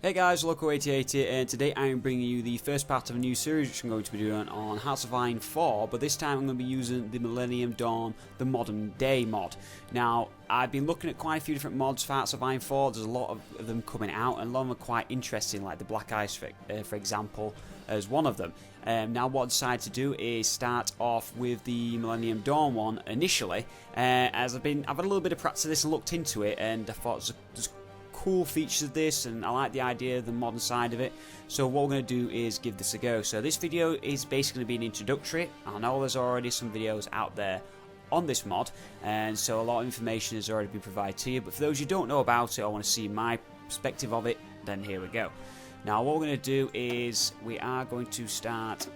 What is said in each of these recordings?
Hey guys, Loco88 here, and today I am bringing you the first part of a new series which I'm going to be doing on Hearts of Iron 4, but this time I'm going to be using the Millenium Dawn, the modern day mod. Now, I've been looking at quite a few different mods for Hearts of Iron 4, there's a lot of them coming out, and a lot of them are quite interesting, like the Black Ice, for example, as one of them. Now what I decided to do is start off with the Millenium Dawn one initially, as I've had a little bit of practice of this and looked into it, and I thought there's cool features of this, and I like the idea of the modern side of it, so what we're going to do is give this a go. So this video is basically going to be an introductory. I know there's already some videos out there on this mod, and so a lot of information has already been provided to you, but for those who don't know about it or want to see my perspective of it, then here we go. Now what we're going to do is we are going to start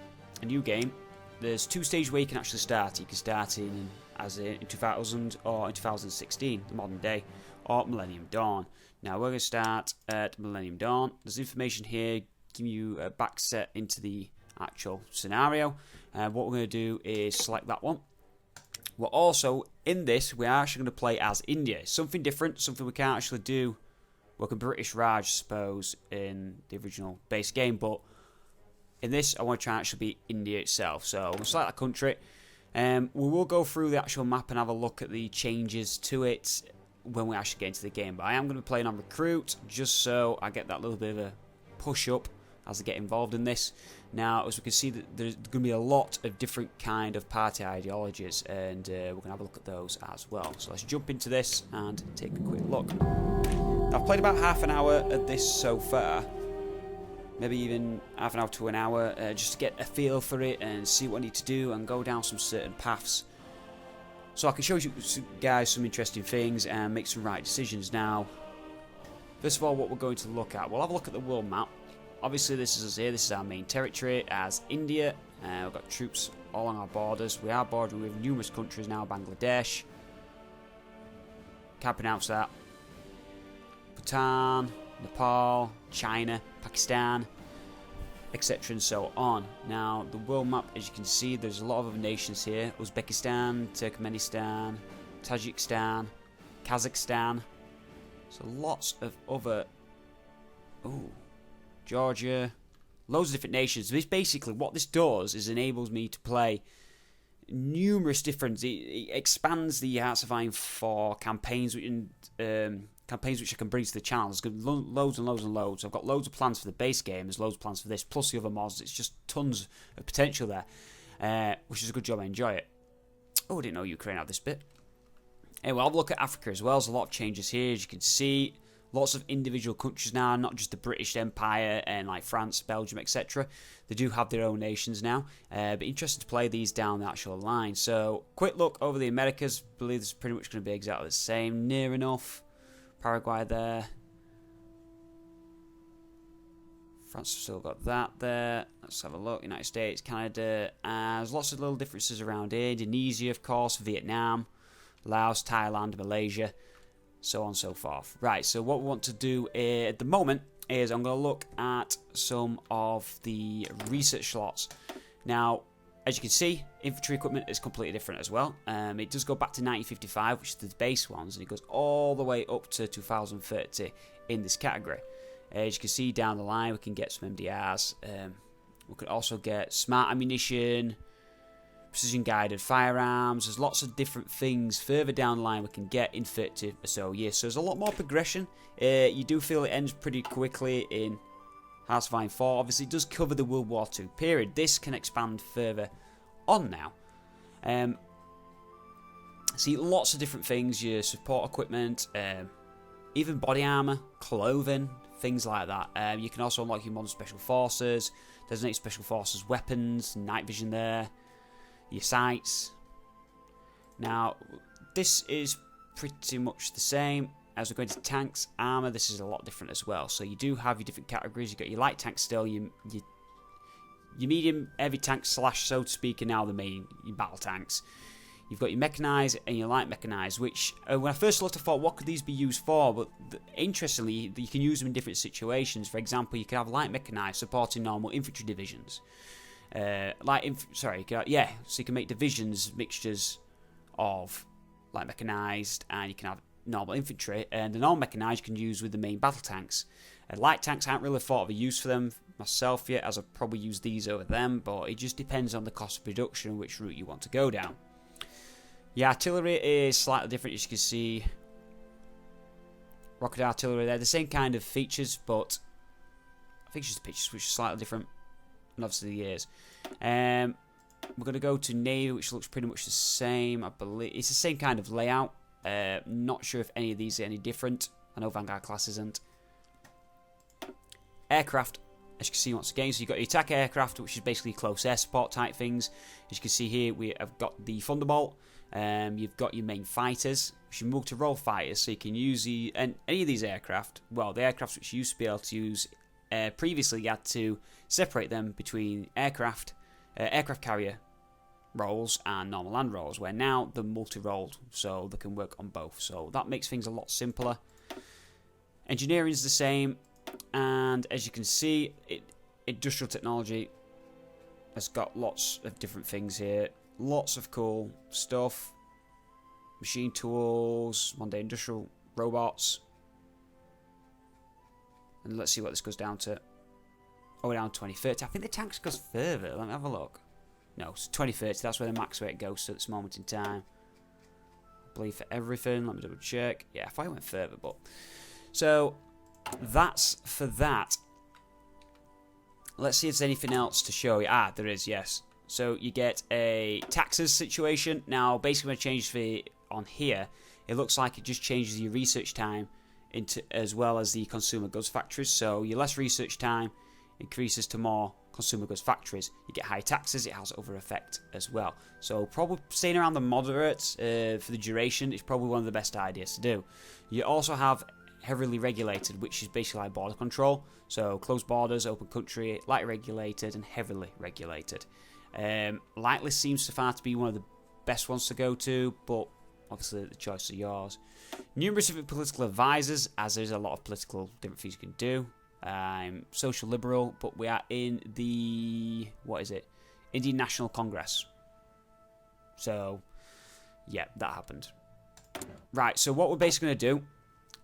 a new game. There's two stages where you can actually start. You can start in 2000 or in 2016, the modern day, or Millenium Dawn. Now we're going to start at Millenium Dawn. There's information here giving you a back set into the actual scenario. What we're going to do is select that one. We're also, in this, we're actually going to play as India. Something different, something we can't actually do, like a British Raj, I suppose, in the original base game, but in this I want to try and actually be India itself. So we'll select that country. We will go through the actual map and have a look at the changes to it when we actually get into the game, but I am going to be playing on recruit just so I get that little bit of a push up as I get involved in this. Now, as we can see, that there's going to be a lot of different kind of party ideologies, and we're going to have a look at those as well. So let's jump into this and take a quick look. I've played about half an hour at this so far, maybe even half an hour to an hour, just to get a feel for it and see what I need to do and go down some certain paths, so I can show you guys some interesting things and make some right decisions. Now, first of all, what we're going to look at, we'll have a look at the world map. Obviously, this is us here. This is our main territory as India. We've got troops all along our borders. We are bordering with numerous countries now. Bangladesh, can't pronounce that. Bhutan, Nepal, China, Pakistan, etc. and so on. Now, the world map, as you can see, there's a lot of other nations here. Uzbekistan, Turkmenistan, Tajikistan, Kazakhstan. So lots of other... Oh, Georgia. Loads of different nations. This basically, what this does is enables me to play numerous different... It expands the Hearts of Iron 4 campaigns, which I can bring to the channel. There's loads and loads and loads. I've got loads of plans for the base game. There's loads of plans for this, plus the other mods. It's just tons of potential there, which is a good job. I enjoy it. Oh, I didn't know Ukraine had this bit. Anyway, I'll have a look at Africa as well. There's a lot of changes here, as you can see. Lots of individual countries now, not just the British Empire and like France, Belgium, etc. They do have their own nations now. But interesting to play these down the actual line. So, quick look over the Americas. I believe this is pretty much going to be exactly the same. Near enough. Paraguay there. France has still got that there. Let's have a look. United States, Canada. There's lots of little differences around here. Indonesia, of course. Vietnam. Laos, Thailand, Malaysia. So on and so forth. Right, so what we want to do at the moment is I'm going to look at some of the research slots. Now, as you can see, infantry equipment is completely different as well. It does go back to 1955, which is the base ones, and it goes all the way up to 2030 in this category. As you can see down the line, we can get some MDRs. We can also get smart ammunition, precision-guided firearms. There's lots of different things further down the line we can get in 30 or so years. So there's a lot more progression. You do feel it ends pretty quickly in Hearts of Iron 4. Obviously, it does cover the World War II period. This can expand further on now. See, lots of different things. Your support equipment, even body armor, clothing, things like that. You can also unlock your modern special forces, designate special forces weapons, night vision there, your sights. Now, this is pretty much the same. As we're going to tanks, armour, this is a lot different as well. So you do have your different categories. You've got your light tanks still, your medium, heavy tanks, slash, so to speak, are now the main your battle tanks. You've got your mechanised and your light mechanised, which, when I first looked, I thought, what could these be used for? But interestingly, you can use them in different situations. For example, you can have light mechanised supporting normal infantry divisions. So you can make divisions, mixtures of light mechanised, and you can have normal infantry, and the non-mechanized you can use with the main battle tanks. Light tanks, I haven't really thought of a use for them myself yet, as I've probably used these over them, but it just depends on the cost of production and which route you want to go down. The artillery is slightly different, as you can see. Rocket artillery, they're the same kind of features, but I think it's just the pictures which are slightly different, and obviously the years. We're going to go to Navy, which looks pretty much the same. I believe it's the same kind of layout. Not sure if any of these are any different. I know Vanguard class isn't. Aircraft, as you can see once again, so you've got your attack aircraft, which is basically close air support type things. As you can see here, we have got the Thunderbolt. You've got your main fighters, which are multi-role fighters, so you can use any of these aircraft. Well, the aircraft which you used to be able to use previously, you had to separate them between aircraft carrier roles and normal land roles, where now they're multi-rolled, so they can work on both. So that makes things a lot simpler. Engineering is the same. And as you can see, industrial technology has got lots of different things here. Lots of cool stuff. Machine tools, modern industrial robots. And let's see what this goes down to. Oh, down 2030. I think the tanks goes further. Let me have a look. No, it's 2030. That's where the max rate goes to at this moment in time. I believe for everything. Let me double check. Yeah, I thought I went further, but... So... that's for that. Let's see if there's anything else to show you. Ah, there is, yes. So you get a taxes situation. Now, basically, when I change on here, it looks like it just changes your research time into as well as the consumer goods factories. So your less research time increases to more consumer goods factories. You get higher taxes. It has other effect as well. So probably staying around the moderates for the duration is probably one of the best ideas to do. You also have heavily regulated, which is basically like border control. So closed borders, open country, lightly regulated and heavily regulated. Lightly seems so far to be one of the best ones to go to, but obviously the choice is yours. Numerous different political advisors, as there's a lot of political different things you can do. Social liberal, but we are in the, what is it? Indian National Congress. So, yeah, that happened. Right, so what we're basically going to do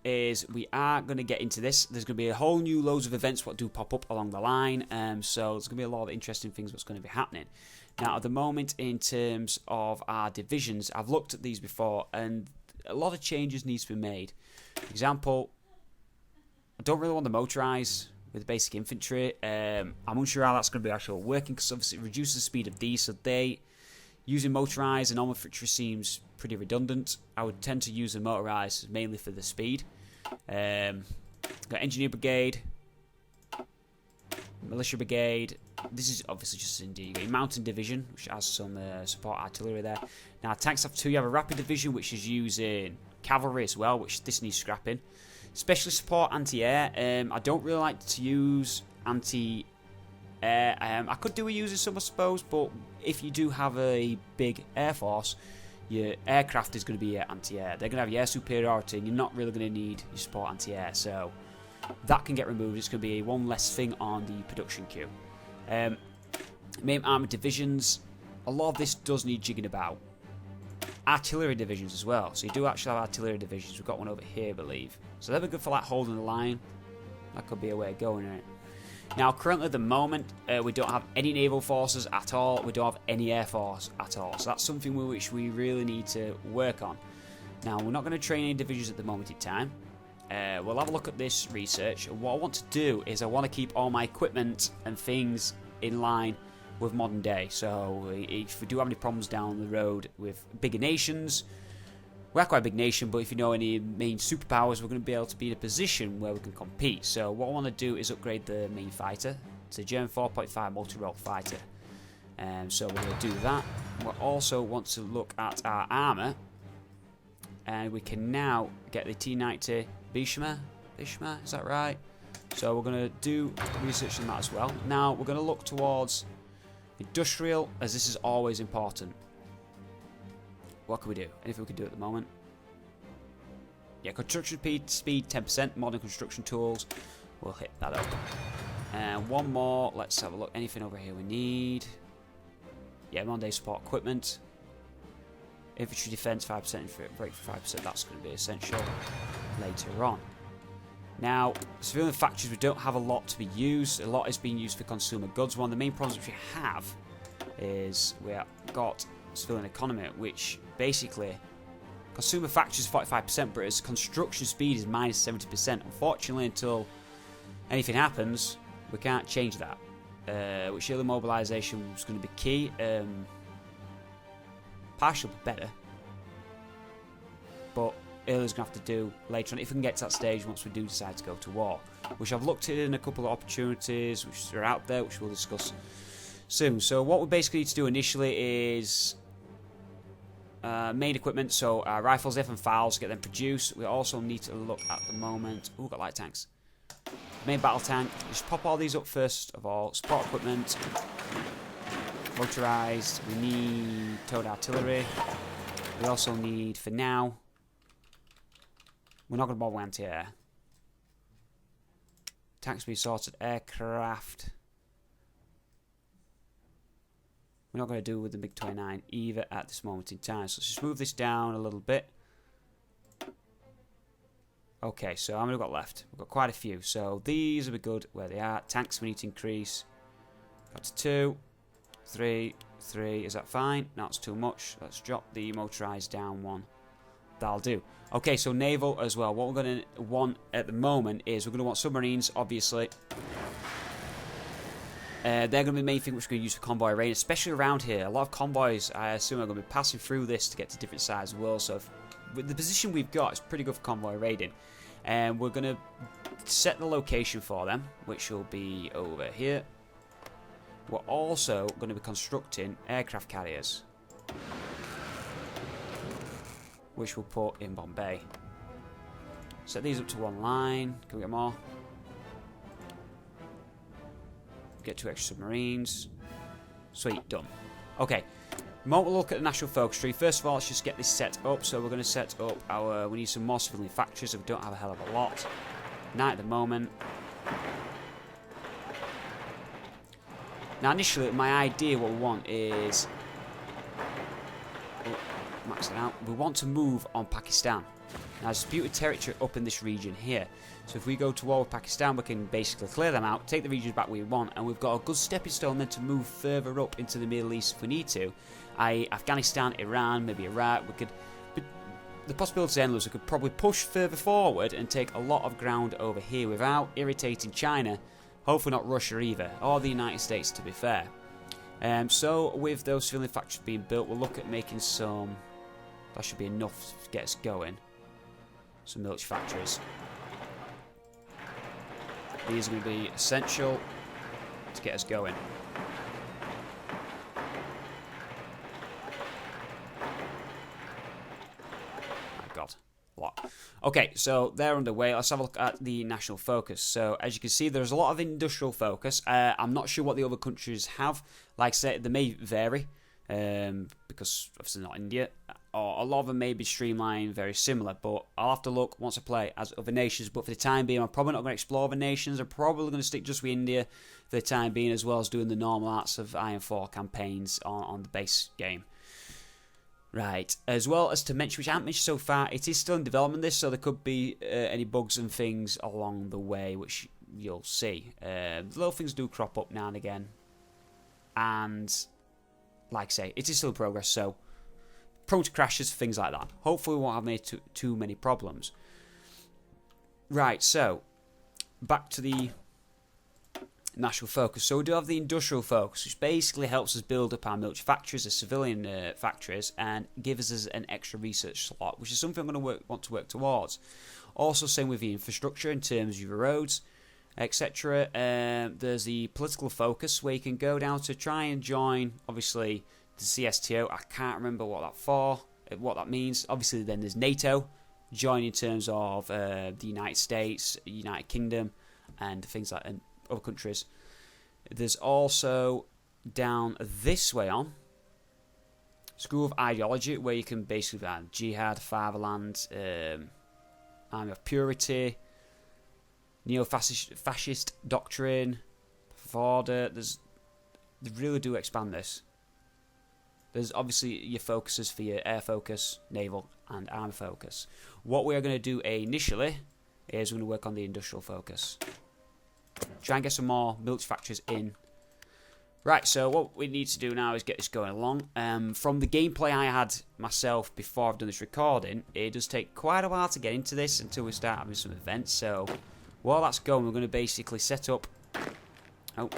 is we are going to get into this. There's going to be a whole new loads of events what do pop up along the line, so there's going to be a lot of interesting things what's going to be happening. Now at the moment, in terms of our divisions, I've looked at these before and a lot of changes needs to be made. For example, I don't really want to motorise with basic infantry. I'm unsure how that's going to be actually working, because obviously it reduces the speed of these, so using motorised and normal infantry seems pretty redundant. I would tend to use the motorised mainly for the speed. Got Engineer Brigade, Militia Brigade. This is obviously just India. You got your Mountain Division, which has some support artillery there. Now tanks have two. You have a Rapid Division, which is using cavalry as well, which this needs scrapping. Specialist support anti-air. I don't really like to use anti-air. I could do a using some, I suppose, but if you do have a big air force, your aircraft is going to be anti-air. They're going to have your air superiority, and you're not really going to need your support anti-air. So that can get removed. It's going to be one less thing on the production queue. Main armoured divisions. A lot of this does need jigging about. Artillery divisions as well. So you do actually have artillery divisions. We've got one over here, I believe. So they'll be good for like holding the line. That could be a way of going in it. Now, currently at the moment, we don't have any naval forces at all. We don't have any air force at all. So that's something which we really need to work on. Now, we're not going to train any divisions at the moment in time. We'll have a look at this research. What I want to do is I want to keep all my equipment and things in line with modern day. So if we do have any problems down the road with bigger nations, we're quite a big nation, but if you know any main superpowers, we're going to be able to be in a position where we can compete. So what I want to do is upgrade the main fighter to German 4.5 multi-role fighter. So we're going to do that. We also want to look at our armour, and we can now get the T90 Bishma, is that right? So we're going to do research on that as well. Now we're going to look towards industrial, as this is always important. What can we do? Anything we can do at the moment? Yeah, construction speed 10%, modern construction tools. We'll hit that up. And one more. Let's have a look. Anything over here we need? Yeah, modern day support equipment. Infantry defense 5%, break for 5%. That's going to be essential later on. Now, civilian factories, we don't have a lot to be used. A lot is being used for consumer goods. One of the main problems which we have is we have got civilian economy, which basically consumer factories 45%, but its construction speed is minus 70%. Unfortunately, until anything happens, we can't change that. Which early mobilisation is going to be key. Partial be better, but early's going to have to do later on if we can get to that stage once we do decide to go to war. Which I've looked at in a couple of opportunities which are out there, which we'll discuss soon. So what we basically need to do initially is main equipment, so rifles, if and files, get them produced. We also need to look at the moment. Ooh, got light tanks. Main battle tank. Just pop all these up first of all. Support equipment. Motorized. We need towed artillery. We also need, for now, we're not going to bother with anti-air. Tanks be sorted. Aircraft. We're not going to do with the MiG-29 either at this moment in time. So let's just move this down a little bit. Okay, so how many have we got left? We've got quite a few. So these will be good where they are. Tanks we need to increase. Got to 2, 3, 3. Is that fine? No, it's too much. Let's drop the motorized down one. That'll do. Okay, so naval as well. What we're going to want at the moment is we're going to want submarines, obviously. They're going to be the main thing which we're going to use for convoy raiding, especially around here. A lot of convoys, I assume, are going to be passing through this to get to different sides of the world. So with the position we've got, it's pretty good for convoy raiding. And we're going to set the location for them, which will be over here. We're also going to be constructing aircraft carriers, which we'll put in Bombay. Set these up to one line. Can we get more? Get 2 extra submarines. Sweet, done. Okay, we'll look at the national focus tree. First of all, let's just get this set up. So we're going to set up our... We need some more civilian factories, so we don't have a hell of a lot. 9 at the moment. Now, initially, my idea, what we want is... Oh, max it out. We want to move on Pakistan. Now, there's disputed territory up in this region here. So if we go to war with Pakistan, we can basically clear them out, take the regions back we want, and we've got a good stepping stone then to move further up into the Middle East if we need to. Afghanistan, Iran, maybe Iraq. We could, but the possibility is endless. We could probably push further forward and take a lot of ground over here without irritating China. Hopefully not Russia either, or the United States, to be fair. So with those civilian factories being built, we'll look at making some. That should be enough to get us going. Some military factories. These are going to be essential to get us going. My God, a lot. Okay, so they're underway. Let's have a look at the national focus. So as you can see, there's a lot of industrial focus. I'm not sure what the other countries have. Like I said, they may vary because obviously not India. Or a lot of them may be streamlined, very similar, but I'll have to look once I play as other nations. But for the time being, I'm probably not going to explore other nations. I'm probably going to stick just with India for the time being, as well as doing the normal arts of Iron 4 campaigns on the base game. Right, as well as to mention, which I haven't mentioned so far, it is still in development, this, so there could be any bugs and things along the way, which you'll see. Little things do crop up now and again, and like I say, it is still in progress, so prone to crashes, things like that. Hopefully we won't have made too many problems. Right, so back to the national focus. So we do have the industrial focus, which basically helps us build up our military factories, the civilian factories, and gives us an extra research slot, which is something I'm going to want to work towards. Also, same with the infrastructure in terms of your roads, etc. There's the political focus, where you can go down to try and join, obviously, the CSTO. I can't remember what that means. Obviously, then there's NATO, join in terms of the United States, United Kingdom, and things like and other countries. There's also down this way on School of Ideology, where you can basically jihad, fatherland, army of purity, neo-fascist doctrine, order. They really do expand this. There's obviously your focuses for your air focus, naval, and army focus. What we're going to do initially is we're going to work on the industrial focus. Try and get some more military factories in. Right, so what we need to do now is get this going along. From the gameplay I had myself before I've done this recording, it does take quite a while to get into this until we start having some events. So while that's going, we're going to basically set up a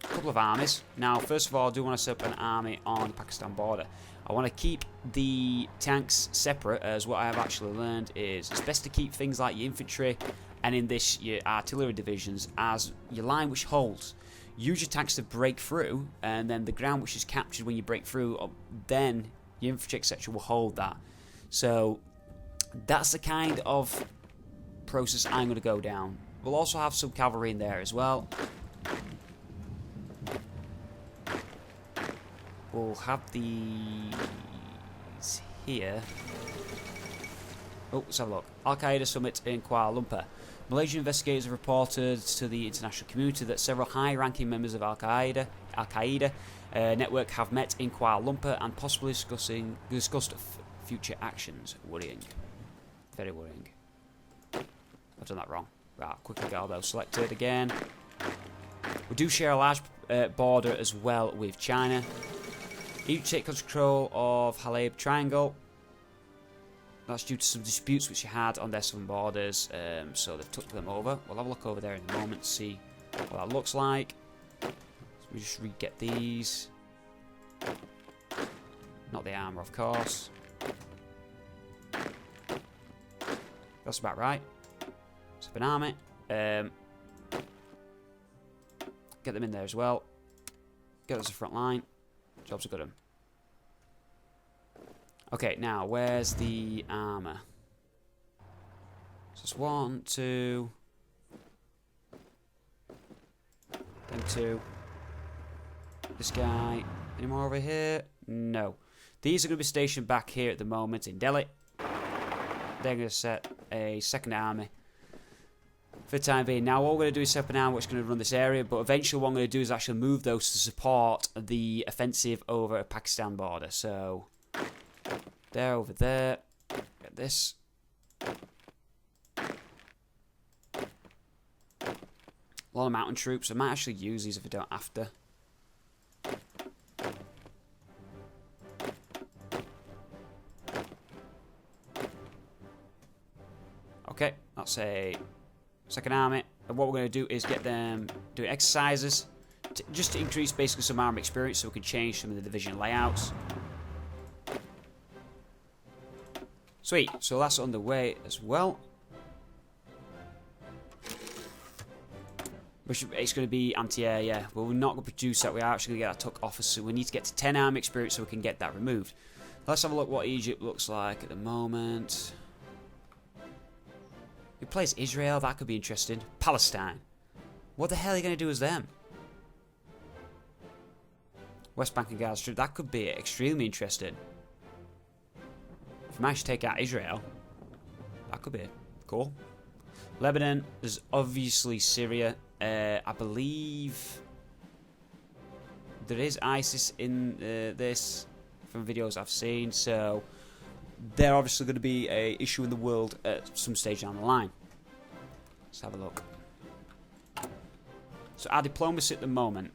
couple of armies. Now, first of all, I do want to set up an army on the Pakistan border. I want to keep the tanks separate, as what I have actually learned is it's best to keep things like your infantry and in this your artillery divisions as your line which holds. Use your tanks to break through, and then the ground which is captured when you break through, then your infantry etc. will hold that. So that's the kind of process I'm going to go down. We'll also have some cavalry in there as well. We'll have these here. Oh, let's have a look. Al-Qaeda summit in Kuala Lumpur. Malaysian investigators have reported to the international community that several high-ranking members of Al-Qaeda network have met in Kuala Lumpur and possibly discussed future actions. Worrying. Very worrying. I've done that wrong. Right, quickly get all those selected again. We do share a large border as well with China. Each take control of Halab Triangle. That's due to some disputes which they had on their southern borders, so they've took them over. We'll have a look over there in a moment to see what that looks like. So we just re-get these. Not the armour, of course. That's about right. Set up an army. Get them in there as well. Get us a front line. Jobs are good. Okay, now where's the armor? So it's 1, 2, then 2. This guy. Any more over here? No. These are going to be stationed back here at the moment in Delhi. They're going to set a second army for the time being. Now what we're going to do is set up an army which is going to run this area, but eventually what I'm going to do is actually move those to support the offensive over a Pakistan border. So they're over there. Get this. A lot of mountain troops. I might actually use these if I don't have to. Okay, that's a second army. And what we're going to do is get them doing exercises just to increase basically some army experience so we can change some of the division layouts. Sweet, so that's underway as well. It's going to be anti-air, yeah. But we're not going to produce that. We are actually going to get that took off. So we need to get to 10 army experience so we can get that removed. Let's have a look what Egypt looks like at the moment. Who plays Israel? That could be interesting. Palestine. What the hell are you going to do as them? West Bank and Gaza Strip. That could be extremely interesting. If we manage to take out Israel, that could be cool. Lebanon. There's obviously Syria. I believe there is ISIS in this from videos I've seen, so they're obviously going to be an issue in the world at some stage down the line. Let's have a look. So our diplomacy at the moment.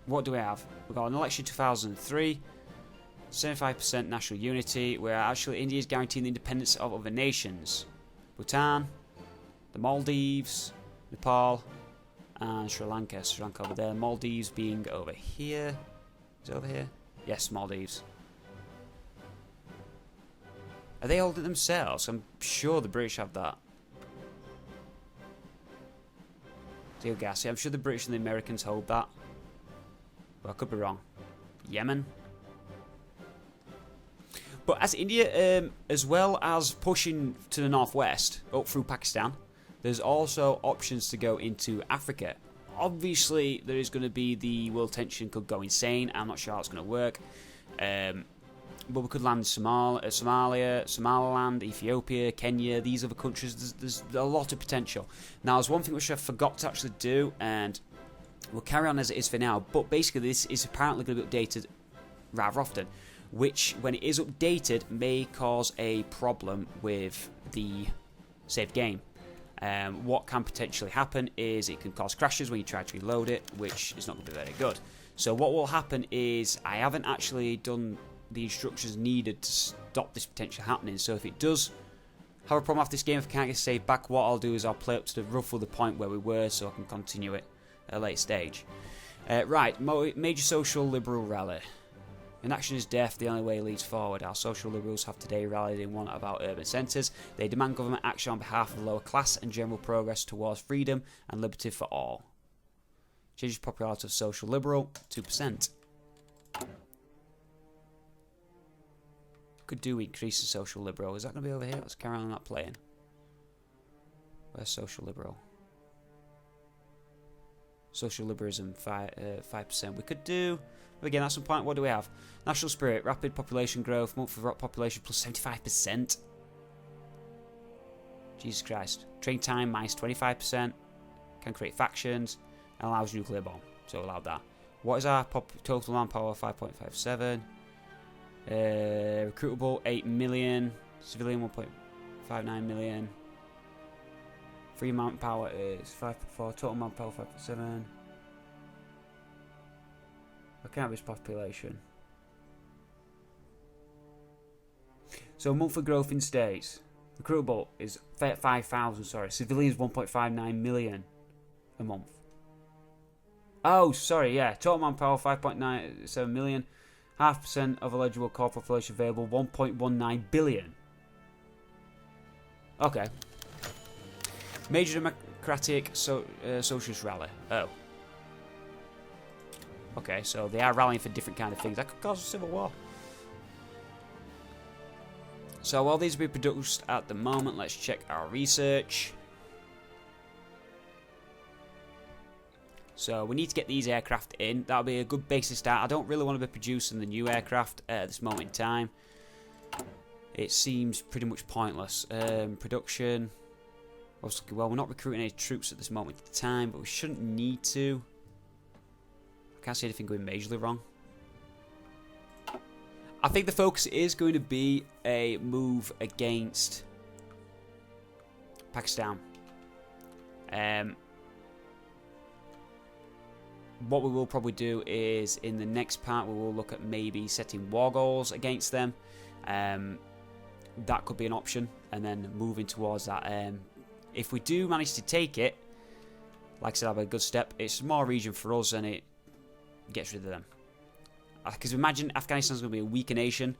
What do we have? We've got an election 2003, 75% national unity, where actually India is guaranteeing the independence of other nations. Bhutan, the Maldives, Nepal, and Sri Lanka. Sri Lanka over there. Maldives being over here. Is it over here? Yes, Maldives. Are they holding it themselves? I'm sure the British have that. Deal gas. Yeah, I'm sure the British and the Americans hold that. But I could be wrong. Yemen. But as India, as well as pushing to the northwest, up through Pakistan, there's also options to go into Africa. Obviously, there is going to be the world tension could go insane. I'm not sure how it's going to work. But we could land Somalia, Somaliland, Ethiopia, Kenya, these other countries. There's a lot of potential. Now, there's one thing which I forgot to actually do, and we'll carry on as it is for now. But basically, this is apparently going to be updated rather often. which, when it is updated, may cause a problem with the saved game. What can potentially happen is it can cause crashes when you try to reload it, which is not going to be very good. So what will happen is I haven't actually done the instructions needed to stop this potentially happening. So if it does have a problem after this game, if I can't get saved back, what I'll do is I'll play up to the roughly the point where we were, so I can continue it at a later stage. Right, major social liberal rally. Inaction is death, the only way leads forward. Our social liberals have today rallied in one of our urban centres. They demand government action on behalf of the lower class and general progress towards freedom and liberty for all. Changes popularity of social liberal, 2%. Could do increase the social liberal. Is that going to be over here? Let's carry on that playing. Where's social liberal? Social liberalism, 5%. We could do... Again, at some point, what do we have? National spirit, rapid population growth, monthly population plus 75%. Jesus Christ. Train time minus 25%. Can create factions. And allows nuclear bomb. So allowed that. What is our total manpower? 5.57. Recruitable, 8 million. Civilian, 1.59 million. Free manpower is 5.4. Total manpower, 5.7. Cannabis population. So monthly growth in states. Recruitable is 5,000, sorry. Civilians 1.59 million a month. Oh, sorry, yeah. Total manpower 5.97 million. 0.5% of eligible core population available 1.19 billion. Okay. Major democratic socialist rally. Oh. Okay, so they are rallying for different kind of things. That could cause a civil war. So while these are being produced at the moment, let's check our research. So we need to get these aircraft in. That'll be a good base to start. I don't really want to be producing the new aircraft at this moment in time. It seems pretty much pointless. Production. Well, we're not recruiting any troops at this moment in time, but we shouldn't need to. Can't see anything going majorly wrong. I think the focus is going to be a move against Pakistan. What we will probably do is in the next part we will look at maybe setting war goals against them. That could be an option, and then moving towards that. If we do manage to take it, like I said, that'll be a good step. It's a small region for us, and it gets rid of them. Because imagine Afghanistan's going to be a weaker nation.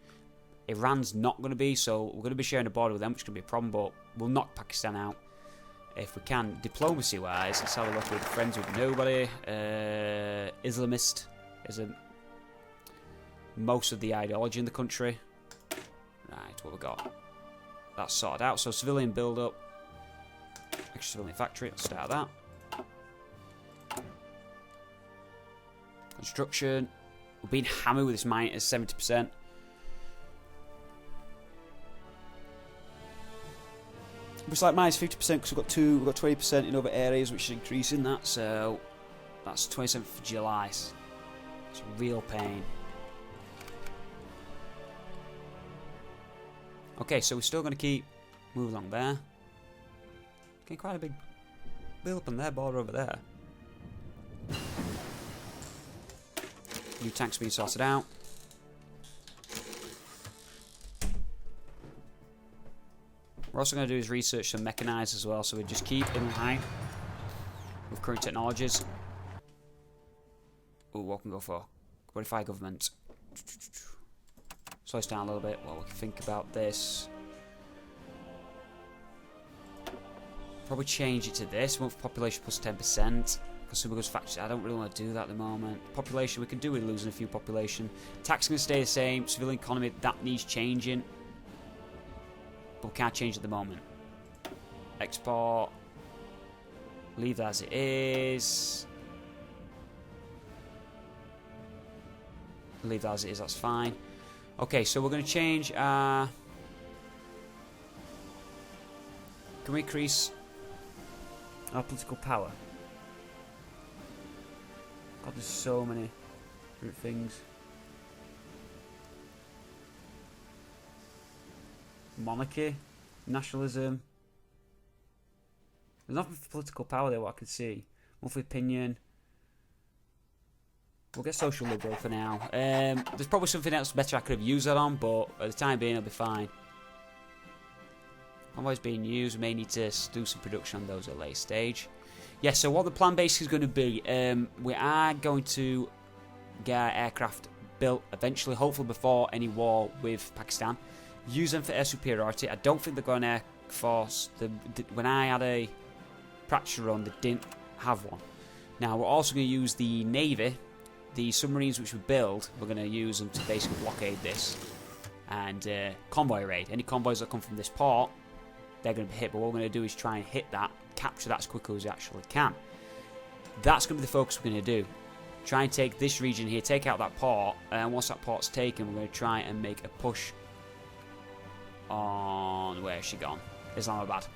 Iran's not going to be, so we're going to be sharing a border with them, which is going to be a problem, but we'll knock Pakistan out if we can. Diplomacy-wise, let's have a look with friends with nobody. Islamist is most of the ideology in the country. Right, what we got? That's sorted out. So civilian build-up. Extra civilian factory, let's start that. Construction. We're being hammered with this mine at 70%. It's like minus 50% because we've got 20% in other areas, which is increasing that. So that's 27th of July. It's a real pain. Okay, so we're still going to keep moving along there. Getting quite a big build up on their border over there. New tanks being sorted out. We're also going to do is research some mechanized as well, so we just keep in line with current technologies. Ooh, what can we go for? Modify government. Slow us down a little bit while we can think about this. Probably change it to this. Month population plus 10%. Consumer goods factory. I don't really want to do that at the moment. Population, we can do with losing a few population. Tax going to stay the same. Civilian economy, that needs changing. But we can't change at the moment. Export. Leave that as it is. Leave that as it is, that's fine. Okay, so we're going to change our... Can we increase our political power? God, there's so many different things. monarchy, nationalism. There's nothing for political power there, what I can see. Monthly opinion. We'll get social liberal for now. There's probably something else better I could have used that on, but at the time being, it'll be fine. Convoys being used. We may need to do some production on those at a later stage. Yeah, so what the plan basically is going to be, we are going to get our aircraft built eventually, hopefully before any war with Pakistan. Use them for air superiority. I don't think they've got an air force. When I had a practice run, they didn't have one. Now, we're also going to use the Navy. The submarines which we build, we're going to use them to basically blockade this. And convoy raid. Any convoys that come from this port, they're going to be hit. But what we're going to do is try and hit that, capture that as quickly as we actually can. That's going to be the focus we're going to do. Try and take this region here, take out that port, and once that port's taken, we're going to try and make a push on... Where's she gone? Islamabad.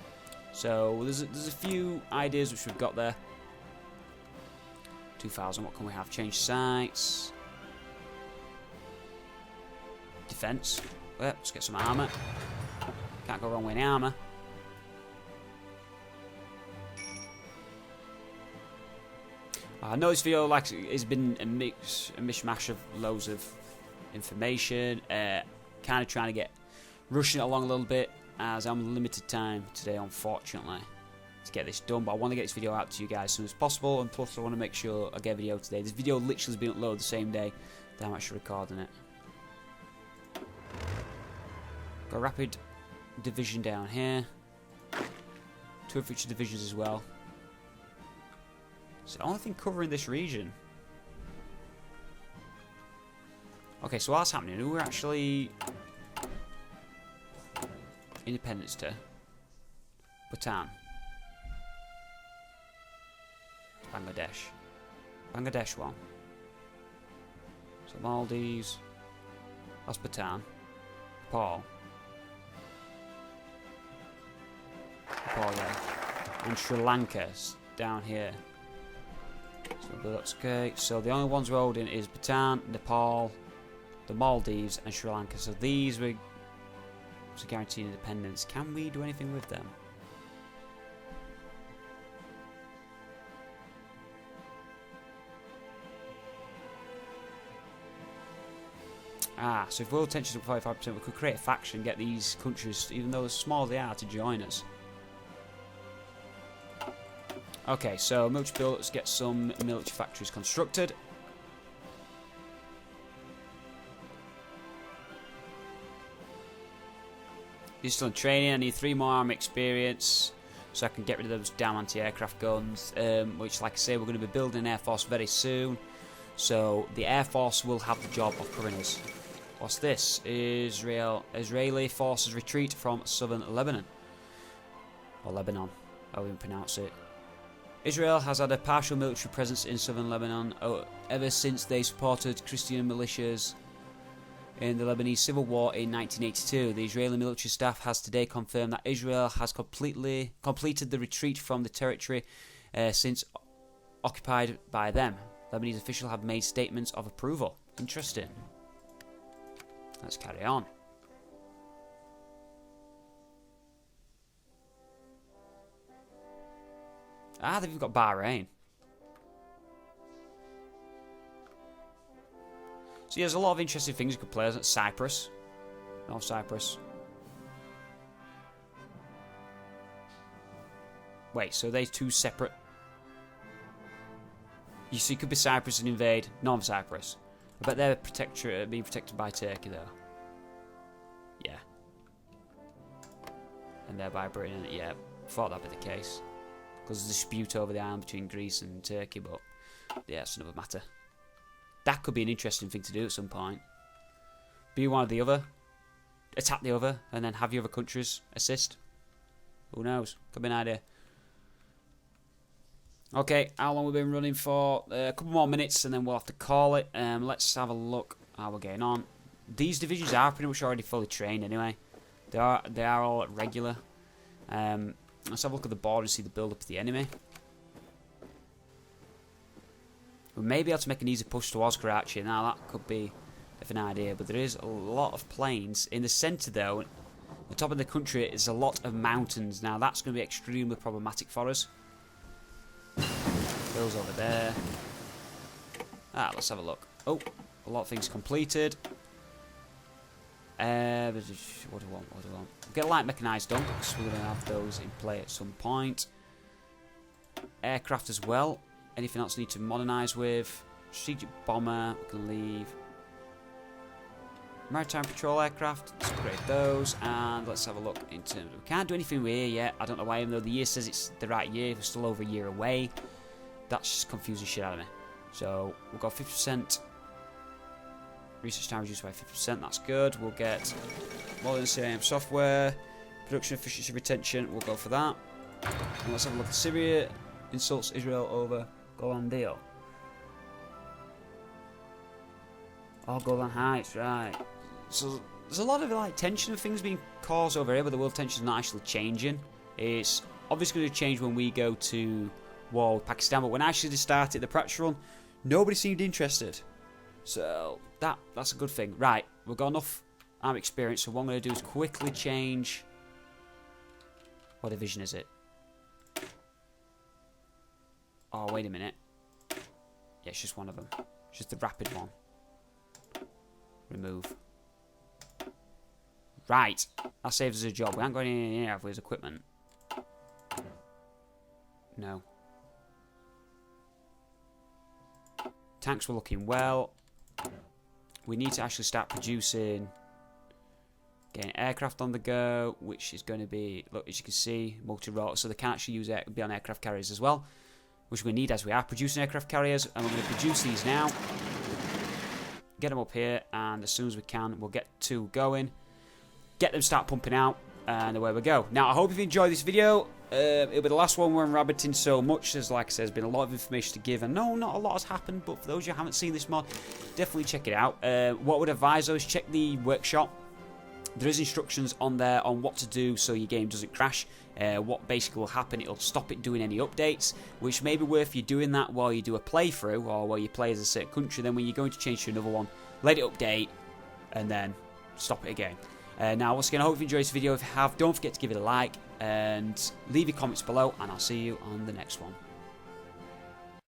So there's a few ideas which we've got there. 2000, what can we have? Change sites. Defense. Well, let's get some armour. Can't go wrong with any armour. I know this video it's been a mishmash of loads of information. Kind of trying to get rushing it along a little bit as I'm limited time today, unfortunately, to get this done. But I want to get this video out to you guys as soon as possible, and plus I want to make sure I get a video today. This video literally has been uploaded the same day that I'm actually recording it. Got a rapid division down here. 2 infantry divisions as well. It's the only thing covering this region. Okay, so what's happening? Who are actually independence to? Bhutan. Bangladesh. Bangladesh one. So Maldives. That's Bhutan. Nepal. Nepal, yeah. And Sri Lanka's down here. So that's okay. So the only ones we're holding is Bhutan, Nepal, the Maldives, and Sri Lanka. So these were to guarantee independence. Can we do anything with them? So if world tensions up 45%, we could create a faction and get these countries, even though as small as they are, to join us. Okay, so military build, let's get some military factories constructed. You're still in training. I need 3 more army experience so I can get rid of those damn anti-aircraft guns, which, like I say, we're going to be building an air force very soon. So the air force will have the job of covering us. What's this? Israeli forces retreat from southern Lebanon. Or Lebanon, how we pronounce it. Israel has had a partial military presence in southern Lebanon ever since they supported Christian militias in the Lebanese civil war in 1982. The Israeli military staff has today confirmed that Israel has completed the retreat from the territory since occupied by them. Lebanese officials have made statements of approval. Interesting. Let's carry on. They've even got Bahrain. So yeah, there's a lot of interesting things you could play. There's Cyprus. North Cyprus. Wait, so they're 2 separate... You see, it could be Cyprus and invade North Cyprus. I bet they're being protected by Turkey, though. Yeah. And they're by Britain. Yeah, thought that'd be the case. Because there's a dispute over the island between Greece and Turkey, but yeah, it's another matter. That could be an interesting thing to do at some point. Be one or the other, attack the other, and then have the other countries assist. Who knows? Could be an idea. Okay, how long have we been running for? A couple more minutes, and then we'll have to call it. Let's have a look how we're getting on. These divisions are pretty much already fully trained anyway. They are all at regular. Let's have a look at the border and see the build-up of the enemy. We may be able to make an easy push towards Karachi. Now, that could be an idea, but there is a lot of planes. In the centre, though, The top of the country is a lot of mountains. Now that's going to be extremely problematic for us. Those over there. Let's have a look. Oh, a lot of things completed. What do I want? What do I want? We'll get light mechanized done, because we're going to have those in play at some point. Aircraft as well. Anything else we need to modernize with? Strategic bomber, we can leave. Maritime patrol aircraft, let's upgrade those. And let's have a look in terms of... We can't do anything with here yet. I don't know why, even though the year says it's the right year. We're still over a year away. That's just confusing shit out of me. So, we've got 50%. Research time reduced by 50%, that's good. We'll get modern CIM software. Production efficiency retention, we'll go for that. And let's have a look at Syria. Insults Israel over Golan deal. Oh, Golan Heights, right. So there's a lot of like tension of things being caused over here, but the world tension is not actually changing. It's obviously going to change when we go to war with Pakistan, but when I actually started the practice run, nobody seemed interested. So that's a good thing. Right, we've got enough army experience, so what I'm going to do is quickly change... What division is it? Oh, wait a minute. Yeah, it's just one of them. It's just the rapid one. Remove. Right. That saves us a job. We haven't got any in here with his equipment. No. Tanks were looking well. We need to actually start producing... Getting aircraft on the go, which is going to be, look, as you can see, multi-rotor, so they can actually use it, be on aircraft carriers as well, which we need as we are producing aircraft carriers, and we're going to produce these now, get them up here, and as soon as we can, we'll get two going, get them start pumping out, and away we go. Now, I hope you've enjoyed this video. It'll be the last one where I'm rabbiting so much, as like I said, there's been a lot of information to give, and no, not a lot has happened, but for those who haven't seen this mod, definitely check it out. What I would advise though is check the workshop. There is instructions on there on what to do so your game doesn't crash. What basically will happen, it'll stop it doing any updates, which may be worth you doing that while you do a playthrough or while you play as a certain country. Then when you're going to change to another one, let it update and then stop it again. Now, once again, I hope you enjoyed this video. If you have, don't forget to give it a like and leave your comments below, and I'll see you on the next one.